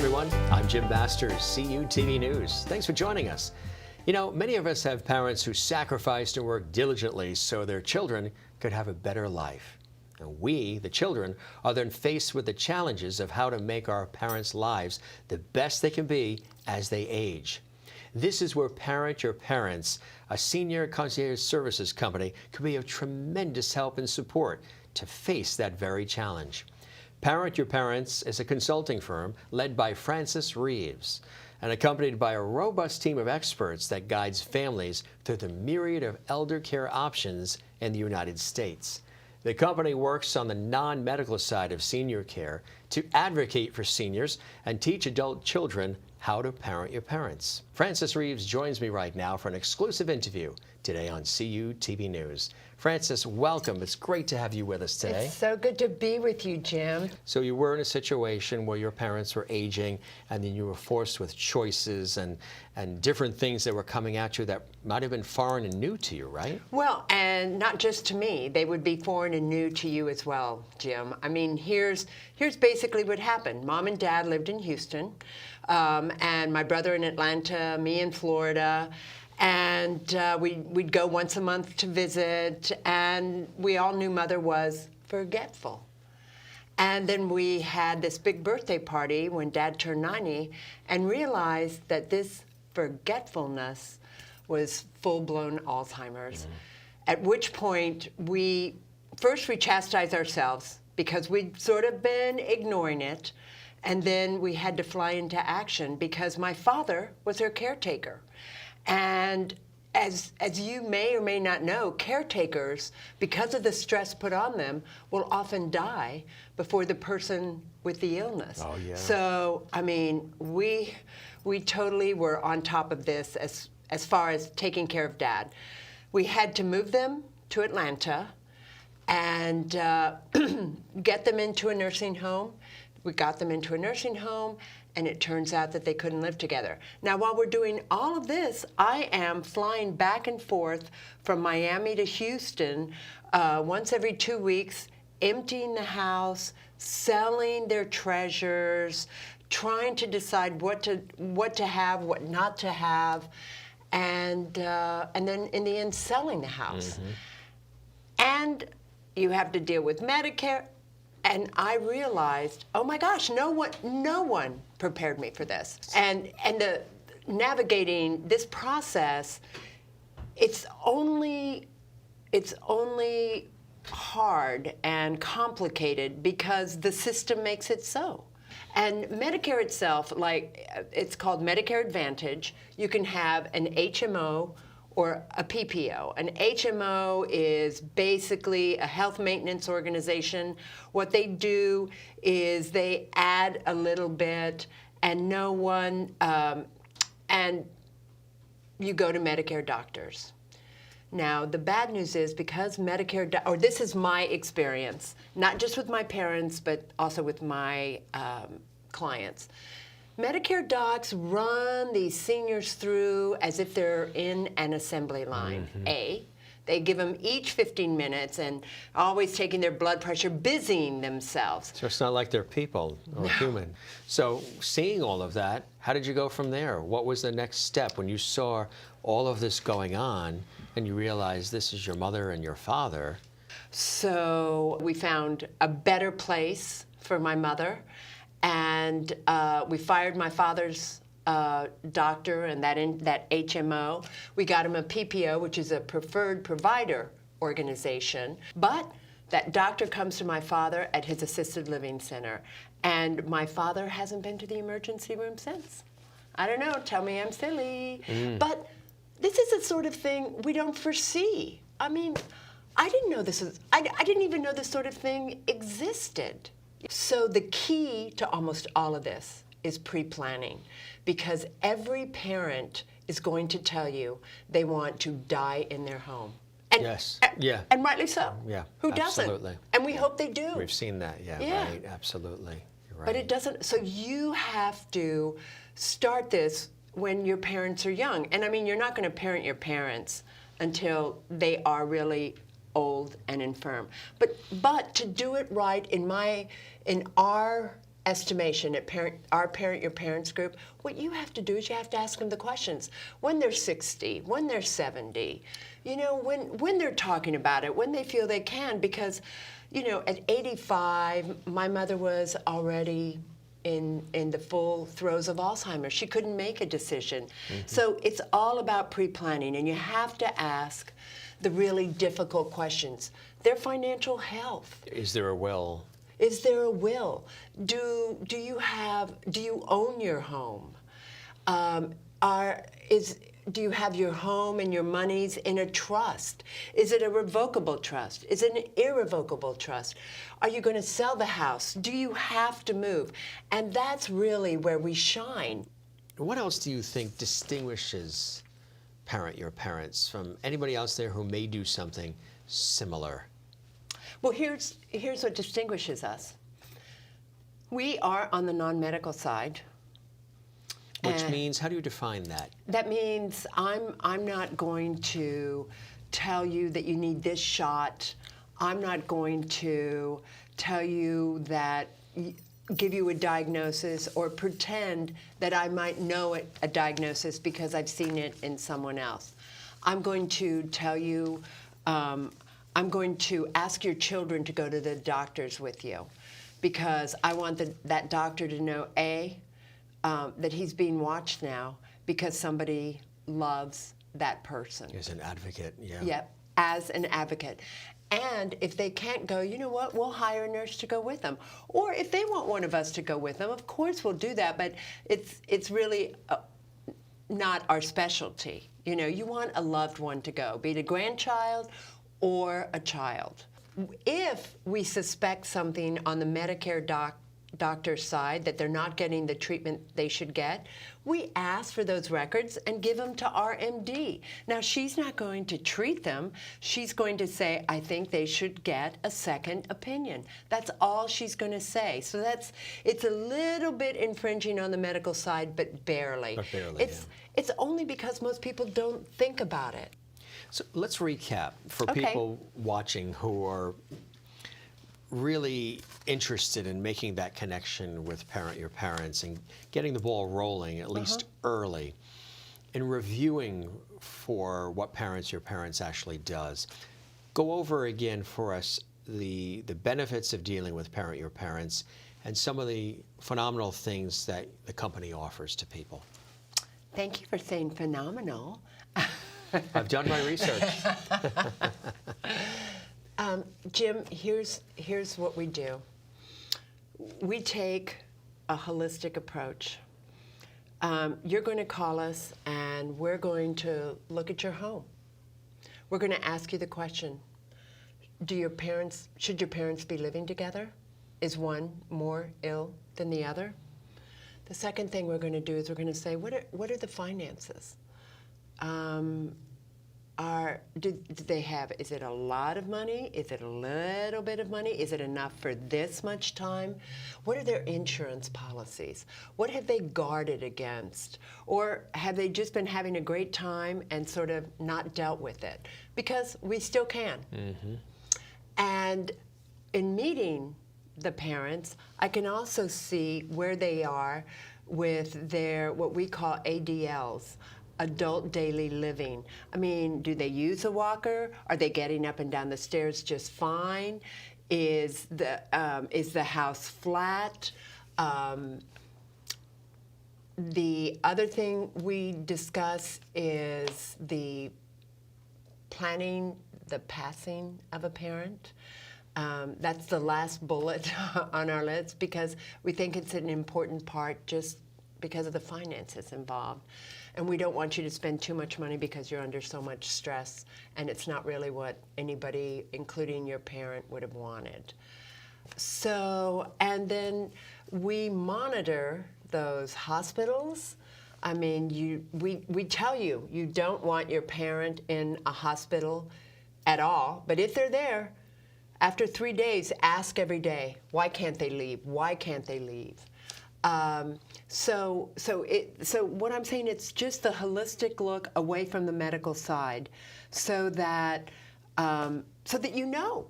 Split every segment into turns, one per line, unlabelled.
everyone. I'm Jim Masters, CUTV News. Thanks for joining us. You know, many of us have parents who sacrificed and worked diligently so their children could have a better life. And we, the children, are then faced with the challenges of how to make our parents' lives the best they can be as they age. This is where Parent Your Parents, a senior concierge services company, could be of tremendous help and support to face that very challenge. Parent Your Parents is a consulting firm led by Frances Reaves and accompanied by a robust team of experts that guides families through the myriad of elder care options in the United States. The company works on the non-medical side of senior care to advocate for seniors and teach adult children how to parent your parents. Frances Reaves joins me right now for an exclusive interview today on CUTV News. Frances, welcome. It's great to have you with us today.
It's so good to be with you, Jim.
So you were in a situation where your parents were aging and then you were forced with choices and different things that were coming at you that might have been foreign and new to you, right?
Well, and not just to me. They would be foreign and new to you as well, Jim. I mean, here's basically what happened. Mom and Dad lived in Houston, and my brother in Atlanta, me in Florida. And we'd go once a month to visit, and we all knew Mother was forgetful. And then we had this big birthday party when Dad turned 90 and realized that this forgetfulness was full-blown Alzheimer's. At which point we chastised ourselves because we'd sort of been ignoring it, and then we had to fly into action because my father was her caretaker. And as you may or may not know, caretakers, because of the stress put on them, will often die before the person with the illness.
Oh, yeah.
So, I mean, we totally were on top of this as far as taking care of Dad. We had to move them to Atlanta and get them into a nursing home. We got them into a nursing home, and it turns out that they couldn't live together. Now, while we're doing all of this, I am flying back and forth from Miami to Houston once every 2 weeks, emptying the house, selling their treasures, trying to decide what to have, what not to have, and then in the end, selling the house. And you have to deal with Medicare. And I realized, oh my gosh, no one prepared me for this. And navigating this process, it's only hard and complicated because the system makes it so. And Medicare itself, like it's called Medicare Advantage, you can have an HMO or a PPO. An HMO is basically a health maintenance organization. What they do is they add a little bit and and you go to Medicare doctors. Now, the bad news is because Medicare, this is my experience, not just with my parents, but also with my clients. Medicare docs run these seniors through as if they're in an assembly line. They give them each 15 minutes and always taking their blood pressure, busying themselves.
So it's not like they're people or human. So seeing all of that, how did you go from there? What was the next step when you saw all of this going on and you realized this is your mother and your father?
So we found a better place for my mother. And we fired my father's doctor and that HMO. We got him a PPO, which is a preferred provider organization. But that doctor comes to my father at his assisted living center. And my father hasn't been to the emergency room since. I don't know, tell me I'm silly. But this is the sort of thing we don't foresee. I mean, I didn't even know this sort of thing existed. So the key to almost all of this is pre-planning, because every parent is going to tell you they want to die in their home. And,
yes. Yeah.
And rightly so.
Yeah.
Who doesn't?
Absolutely.
And we hope they do.
We've seen that. Yeah. Right. Absolutely. You're right.
But it doesn't. So you have to start this when your parents are young. And I mean, you're not going to parent your parents until they are really old and infirm. But to do it right in our estimation at our Parent Your Parents group, what you have to do is you have to ask them the questions. When they're 60, when they're 70, you know, when they're talking about it, when they feel they can, because, you know, at 85, my mother was already in the full throes of Alzheimer. She couldn't make a decision. So it's all about pre-planning, and you have to ask the really difficult questions. Their financial health.
Is there a will?
Is there a will? Do you own your home? Do you have your home and your monies in a trust? Is it a revocable trust? Is it an irrevocable trust? Are you going to sell the house? Do you have to move? And that's really where we shine.
What else do you think distinguishes Parent Your Parents from anybody else there who may do something similar?
Well, here's what distinguishes us. We are on the non-medical side.
Which means, how do you define that?
That means I'm not going to tell you that you need this shot. I'm not going to tell you that, give you a diagnosis or pretend that I might know a diagnosis because I've seen it in someone else. I'm going to tell you, I'm going to ask your children to go to the doctors with you because I want that doctor to know, A, that he's being watched now because somebody loves that person.
As an advocate, yeah.
Yep, as an advocate. And if they can't go, you know what, we'll hire a nurse to go with them. Or if they want one of us to go with them, of course we'll do that, but it's really not our specialty. You know, you want a loved one to go, be it a grandchild or a child. If we suspect something on the Medicare doctor's side that they're not getting the treatment they should get, we ask for those records and give them to our MD. Now, she's not going to treat them. She's going to say, I think they should get a second opinion. That's all she's going to say. So it's a little bit infringing on the medical side, but barely.
But barely,
It's only because most people don't think about it.
So let's recap for
Okay.
people watching who are really interested in making that connection with Parent Your Parents and getting the ball rolling, at least early, and reviewing for what Parent Your Parents actually does. Go over again for us the benefits of dealing with Parent Your Parents and some of the phenomenal things that the company offers to people.
Thank you for saying phenomenal.
I've done my research.
Jim, here's what we do. We take a holistic approach. You're going to call us, and we're going to look at your home. We're going to ask you the question, should your parents be living together? Is one more ill than the other? The second thing we're going to do is we're going to say, what are the finances? Do they have, is it a lot of money? Is it a little bit of money? Is it enough for this much time? What are their insurance policies? What have they guarded against? Or have they just been having a great time and sort of not dealt with it? Because we still can. And in meeting the parents, I can also see where they are with their, what we call ADLs. Adult daily living. I mean, do they use a walker? Are they getting up and down the stairs just fine? Is the house flat? The other thing we discuss is the planning the passing of a parent. That's the last bullet on our list because we think it's an important part just because of the finances involved. And we don't want you to spend too much money because you're under so much stress, and it's not really what anybody, including your parent, would have wanted. So, and then we monitor those hospitals. I mean, we tell you, you don't want your parent in a hospital at all, but if they're there, after 3 days, ask every day, why can't they leave? Why can't they leave? So what I'm saying, it's just the holistic look away from the medical side, so that you know.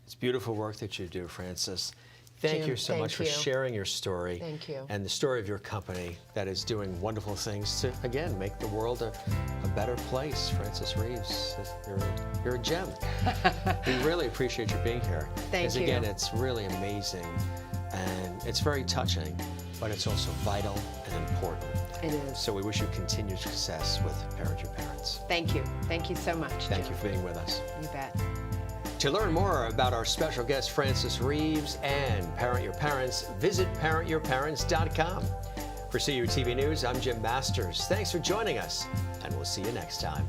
It's beautiful work that you do, Frances. Thank
Jim,
you so
thank
much for
you.
sharing your story.
Thank you.
And the story of your company that is doing wonderful things to, again, make the world a better place. Frances Reaves, you're a gem. We really appreciate you being here.
Thank
Because
you.
again, it's really amazing and it's very touching, but it's also vital and important.
It is.
So we wish you continued success with Parent Your Parents.
Thank you. Thank you so much,
Thank
Jim.
you for being with us.
You bet.
To learn more about our special guest, Frances Reaves, and Parent Your Parents, visit parentyourparents.com. For CUTV News, I'm Jim Masters. Thanks for joining us, and we'll see you next time.